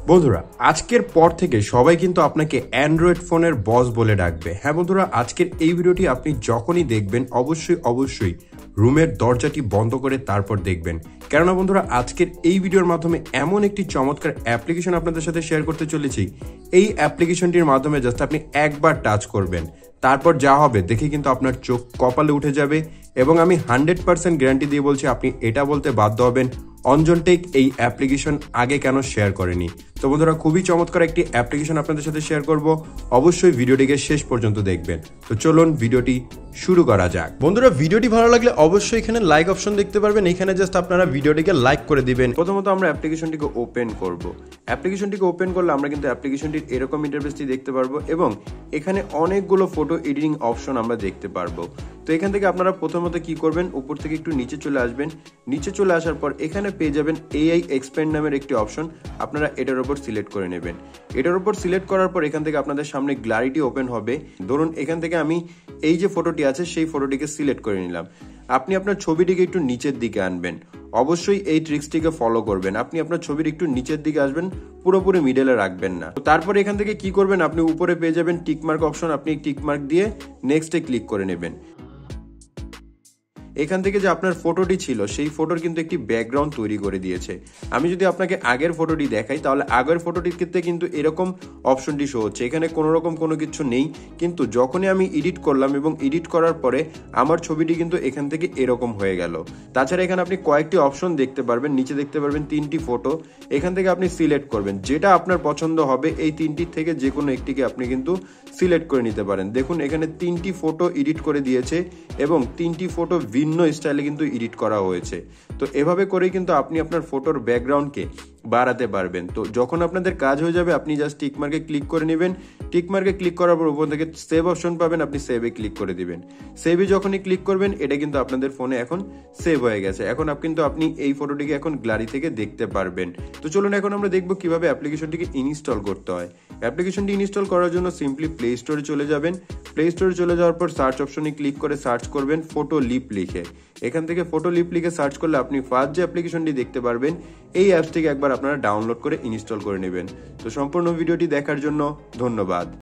বন্ধুরা আজকের পর থেকে সবাই কিন্তু আপনাকে অ্যান্ড্রয়েড ফোনের বস বলে ডাকবে। হ্যাঁ বন্ধুরা, আজকের এই ভিডিওটি আপনি যখনই দেখবেন অবশ্যই রুমের দরজাটি বন্ধ করে তারপর দেখবেন, কেননা বন্ধুরা আজকের এই ভিডিওর মাধ্যমে এমন একটি চমৎকার অ্যাপ্লিকেশন আপনাদের সাথে শেয়ার করতে চলেছি। এই অ্যাপ্লিকেশনটির মাধ্যমে জাস্ট আপনি একবার টাচ করবেন, তারপর যা হবে দেখে কিন্তু আপনার চোখ কপালে উঠে যাবে এবং আমি 100% গ্যারান্টি দিয়ে বলছি আপনি এটা বলতে বাধ্য হবেন অঞ্জন টেক এই অ্যাপ্লিকেশন আগে কেন শেয়ার করেনি। তো বন্ধুরা খুবই চমৎকার একটি অ্যাপ্লিকেশন আপনাদের সাথে শেয়ার করব, অবশ্যই ভিডিওটিকে শেষ পর্যন্ত দেখবেন। তো চলুন ভিডিওটি শুরু করা যাক। বন্ধুরা ভিডিওটি ভালো লাগলে অবশ্যই এখানে লাইক অপশন দেখতে পারবেন, এখানে জাস্ট আপনারা ভিডিওটিকে লাইক করে দিবেন। প্রথমত আমরা অ্যাপ্লিকেশনটিকে ওপেন করব। অ্যাপ্লিকেশনটিকে ওপেন করলে আমরা কিন্তু অ্যাপ্লিকেশনটির এরকম ইন্টারফেসটি দেখতে পারবো এবং এখানে অনেকগুলো ফটো এডিটিং অপশন আমরা দেখতে পারবো। তো এখান থেকে আপনারা প্রথমত কি করবেন, উপর থেকে একটু নিচে চলে আসবেন। নিচে চলে আসার পর এখানে পেয়ে যাবেন AI এক্সপ্যান্ড নামের একটি অপশন, আপনারা এটার উপর সিলেক্ট করে নেবেন। এটার উপর সিলেক্ট করার পর এখান থেকে আপনাদের সামনে গ্যালারিটি ওপেন হবে। ধরুন এখান থেকে আমি এই যে ফটোটি আছে সেই ফটোটিকে সিলেক্ট করে নিলাম। আপনি আপনার ছবিটিকে একটু নিচের দিকে আনবেন, অবশ্যই এই ট্রিক্সটিকে ফলো করবেন। আপনি আপনার ছবির একটু নিচের দিকে আসবেন, পুরোপুরি মিডলে রাখবেন না। তারপর এখান থেকে কি করবেন, আপনি উপরে পেয়ে যাবেন টিকমার্ক অপশন, আপনি টিকমার্ক দিয়ে নেক্সটে ক্লিক করে নেবেন। এখান থেকে যে আপনার ফটোটি ছিল সেই ফটোর কিন্তু একটি ব্যাকগ্রাউন্ড তৈরি করে দিয়েছে। আমি যদি আপনাকে আগের ফটোটি দেখাই তাহলে আগের ফটোটির ক্ষেত্রে কিন্তু এরকম অপশনটি শো হচ্ছে, এখানে কোনো রকম কোনো কিছু নেই। কিন্তু যখনই আমি এডিট করলাম এবং এডিট করার পরে আমার ছবিটি কিন্তু এখান থেকে এরকম হয়ে গেল। তাছাড়া এখানে আপনি কয়েকটি অপশন দেখতে পারবেন, নিচে দেখতে পারবেন 3টি ফটো। এখান থেকে আপনি সিলেক্ট করবেন, যেটা আপনার পছন্দ হবে এই 3টির থেকে যে কোনো একটিকে আপনি কিন্তু সিলেক্ট করে নিতে পারেন। দেখুন এখানে 3টি ফটো এডিট করে দিয়েছে এবং 3টি ফটো ভিন্ন স্টাইলে কিন্তু এডিট করা হয়েছে। তো এভাবে করেই কিন্তু আপনি আপনার ফটোর ব্যাকগ্রাউন্ডকে বাড়াতে পারবেন। তো যখন আপনাদের কাজ হয়ে যাবে আপনি জাস্ট টিকমার্কে ক্লিক করে নেবেন। টিকমার্কে ক্লিক করার পর উপর থেকে সেভ অপশন পাবেন, আপনি সেভে ক্লিক করে দিবেন। সেভে যখনই ক্লিক করবেন এটা কিন্তু আপনাদের ফোনে এখন সেভ হয়ে গেছে। এখন কিন্তু আপনি এই ফটোটিকে এখন গ্যালারি থেকে দেখতে পারবেন। তো চলুন এখন আমরা দেখব কিভাবে অ্যাপ্লিকেশনটিকে ইনস্টল করতে হয়। অ্যাপ্লিকেশনটি ইনস্টল করার জন্য সিম্পলি প্লে স্টোরে চলে যাবেন। প্লে স্টোরে চলে যাওয়ার পর সার্চ অপশনে ক্লিক করে সার্চ করবেন ফটো লিপ লিখে। এখান থেকে ফটো লিপ লিখে সার্চ করলে আপনি ফার্স্ট যে অ্যাপ্লিকেশনটি দেখতে পারবেন এই অ্যাপসটিকে একবার আপনারা ডাউনলোড করে ইনস্টল করে নেবেন। তো সম্পূর্ণ ভিডিওটি দেখার জন্য ধন্যবাদ।